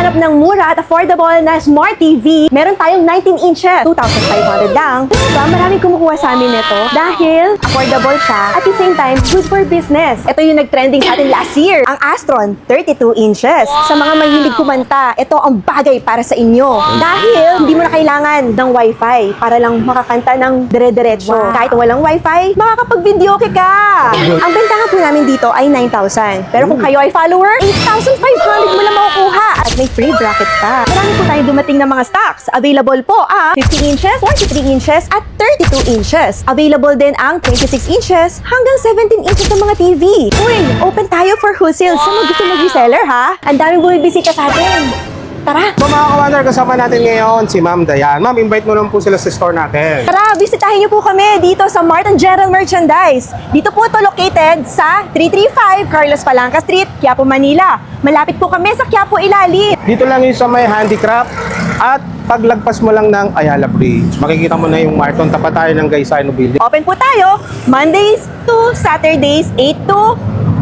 naghahanap ng mura at affordable na Smart TV, meron tayong 19 inches, 2,500 lang. Diba? Maraming kumukuha sa amin nito dahil affordable siya at the same time, good for business. Ito yung nag-trending sa atin last year, ang Astron 32 inches. Sa mga mahilig kumanta, ito ang bagay para sa inyo. Dahil hindi mo na kailangan ng wifi para lang makakanta ng dire-diretso. Kahit walang wifi, makakapag-videoke ka. Ang bentahan po namin dito ay 9,000. Pero kung kayo ay follower, 8,500 mo lang makukuha. At may free bracket pa. Marami po tayong dumating na mga stocks. Available po ang 50 inches, 43 inches, at 32 inches. Available din ang 26 inches hanggang 17 inches ng mga TV. Uy, open tayo for wholesale. Sa mga gusto mag-reseller ha? Ang daming bumibisita sa atin. Tara! So mga ka-wonder, kasama natin ngayon si Ma'am Dayan. Ma'am, invite mo naman po sila sa store natin. Tara, bisitahin niyo po kami dito sa Mart & General Merchandise. Dito po ito located sa 335 Carlos Palanca Street, Quiapo, Manila. Malapit po kami sa Quiapo Ilalim. Dito lang yung sa may handicraft at paglagpas mo lang ng Ayala Bridge. Makikita mo na yung Marton, tapat tayo ng Gaisano Building. Open po tayo Mondays to Saturdays 8 to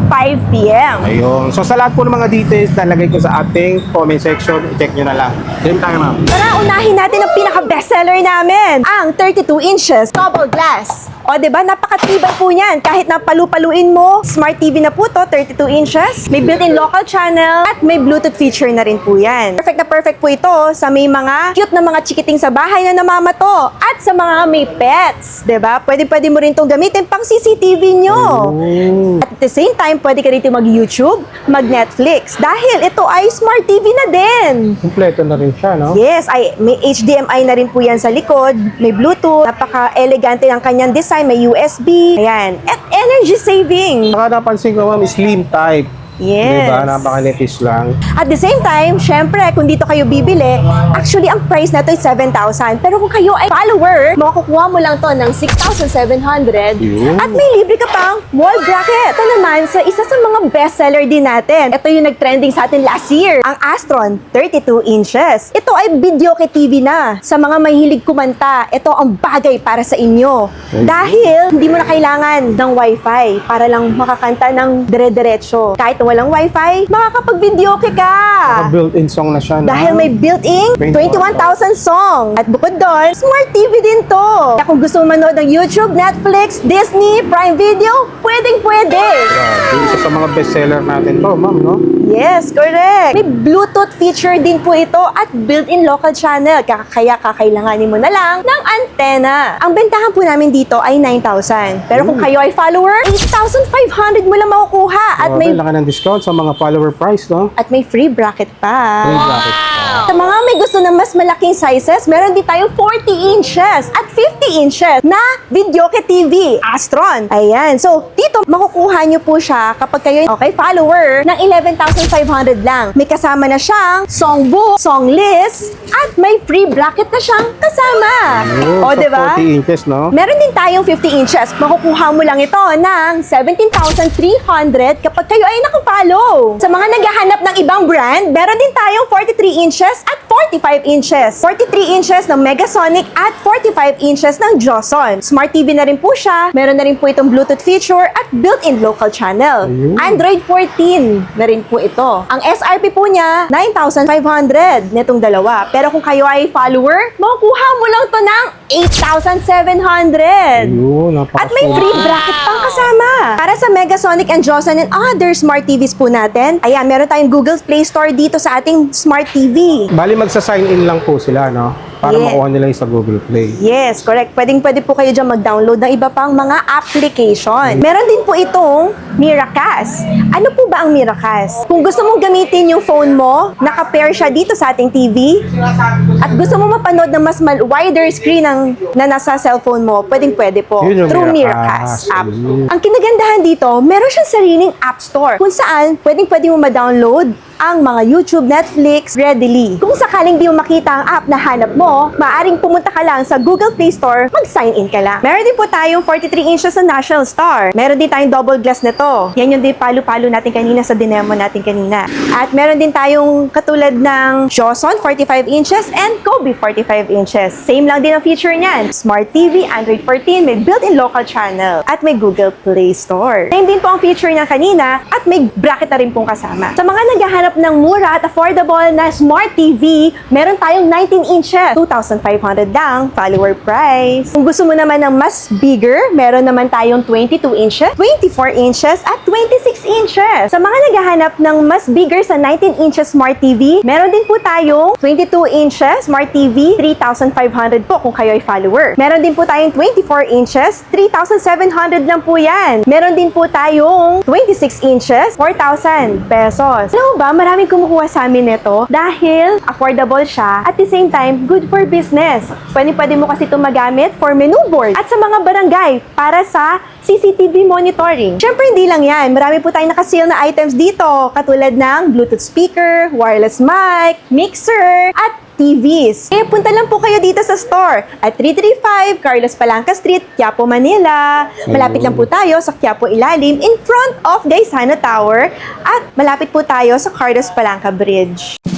5 p.m. Ayun. So sa lahat po ng mga details, nalagay ko sa ating comment section. Check nyo na lang. Game tayo, ma'am. Tara, unahin natin ang pinaka-bestseller namin, ang 32 inches double glass. O, diba? Napakatibay po niyan. Kahit na palu-paluin mo, Smart TV na po to, 32 inches. May built-in local channel at may Bluetooth feature na rin po yan. Perfect na perfect po ito sa may mga cute na mga chikiting sa bahay na namamato at sa mga may pets. Diba? Pwede mo rin itong gamitin pang CCTV nyo. At the same time, pwede ka rito mag-YouTube, mag-Netflix. Dahil ito ay Smart TV na din. Kompleto na rin siya, no? Yes, may HDMI na rin po yan sa likod. May Bluetooth. Napaka-elegante ang kanyang design. May USB. Ayan. At energy saving. Saka napansin ko, ma'am, slim type. Yes. Diba? Napaka-nipis lang. At the same time, syempre, kung dito kayo bibili, actually, ang price na to ay 7,000. Pero kung kayo ay follower, makukuha mo lang to ng 6,700. At may libre ka pang wall bracket. Ito naman, sa isa sa mga bestseller din natin. Ito yung nag-trending sa atin last year, ang Astron 32 inches. Ito ay videoke TV na. Sa mga mahilig kumanta, ito ang bagay para sa inyo. Dahil, hindi mo na kailangan ng wifi para lang makakanta ng dire-diretso. Kahit walang wifi, makakapag-videoke ka. Built-in song na siya, no? Dahil may built-in 21,000 song. At bukod doon, Smart TV din to. Kaya kung gusto mo manood ng YouTube, Netflix, Disney, Prime Video, pwedeng-pwede. Isa sa mga bestseller natin to, ma'am, no? Yes, correct. May Bluetooth feature din po ito at built-in local channel. Kaya kakailanganin mo na lang ng antena. Ang bentahan po namin dito ay 9,000. Pero kung kayo ay follower, 8,500 mo lang makukuha. At may laki ng discount sa mga follower price, no? At may free bracket pa. Free bracket pa. Sa mga may gusto ng mas malaking sizes, meron din tayong 40 inches at 50 inches na videoke TV, Astron. Ayan. So, dito makukuha nyo po siya kapag kayo follower ng 11,500 lang. May kasama na siyang songbook, song list, at may free bracket na siyang kasama. O, so diba? 40 inches, no? Meron din tayong 50 inches. Makukuha mo lang ito ng 17,300 kapag kayo ay nakapollow. Sa mga naghahanap ng ibang brand, meron din tayong 43 inches at 45 inches. 43 inches ng Megasonic at 45 inches ng Joson. Smart TV na rin po siya. Meron na rin po itong Bluetooth feature at built-in local channel. Android 14 na rin po ito. Ang SRP po niya, 9,500 netong dalawa. Pero kung kayo ay follower, makukuha mo lang to ng 8,700. At may free bracket pang kasama. Para sa Megasonic and Joson and other Smart TVs po natin, ayan, meron tayong Google Play Store dito sa ating Smart TV. Bali, magsa-sign in lang po sila, no? Para makuha nila yung sa Google Play. Yes, correct. Pwede po kayo dyan mag-download ng iba pang mga application. Meron din po itong Miracast. Ano po ba ang Miracast? Kung gusto mong gamitin yung phone mo, naka-pair siya dito sa ating TV, at gusto mo mapanood ng mas wider screen na nasa cellphone mo, pwede po. Through Miracast app. Ang kinagandahan dito, meron siyang sariling app store kung saan pwede mo ma-download ang mga YouTube, Netflix, readily. Kung sakaling di mo makita ang app na hanap mo, maaaring pumunta ka lang sa Google Play Store, mag-sign in ka lang. Meron din po tayong 43 inches sa National Star. Meron din tayong double glass nito. Yan yung di palo-palo natin kanina sa dinemo natin kanina. At meron din tayong katulad ng Joson 45 inches and Kobe 45 inches. Same lang din ang feature niyan. Smart TV, Android 14, may built-in local channel at may Google Play Store. Same din po ang feature niya kanina at may bracket na rin pong kasama. Sa mga naghahanap naghahanap ng mura at affordable na Smart TV, meron tayong 19 inches, 2,500 lang, follower price. Kung gusto mo naman ng mas bigger, meron naman tayong 22 inches, 24 inches, at 26 inches. Sa mga naghahanap ng mas bigger sa 19 inches Smart TV, meron din po tayong 22 inches Smart TV, 3,500 po kung kayo ay follower. Meron din po tayong 24 inches, 3,700 lang po yan. Meron din po tayong 26 inches, 4,000 pesos. Alam mo ba, maraming kumukuha sa amin nito dahil affordable siya at the same time, good for business. Pwede mo kasi ito magamit for menu board at sa mga barangay para sa CCTV monitoring. Siyempre, hindi lang yan. Marami po tayong nakasale na items dito katulad ng Bluetooth speaker, wireless mic, mixer, at TVs. Kaya punta lang po kayo dito sa store at 335 Carlos Palanca Street, Quiapo, Manila. Malapit lang po tayo sa Quiapo Ilalim in front of Gaisano Tower at malapit po tayo sa Carlos Palanca Bridge.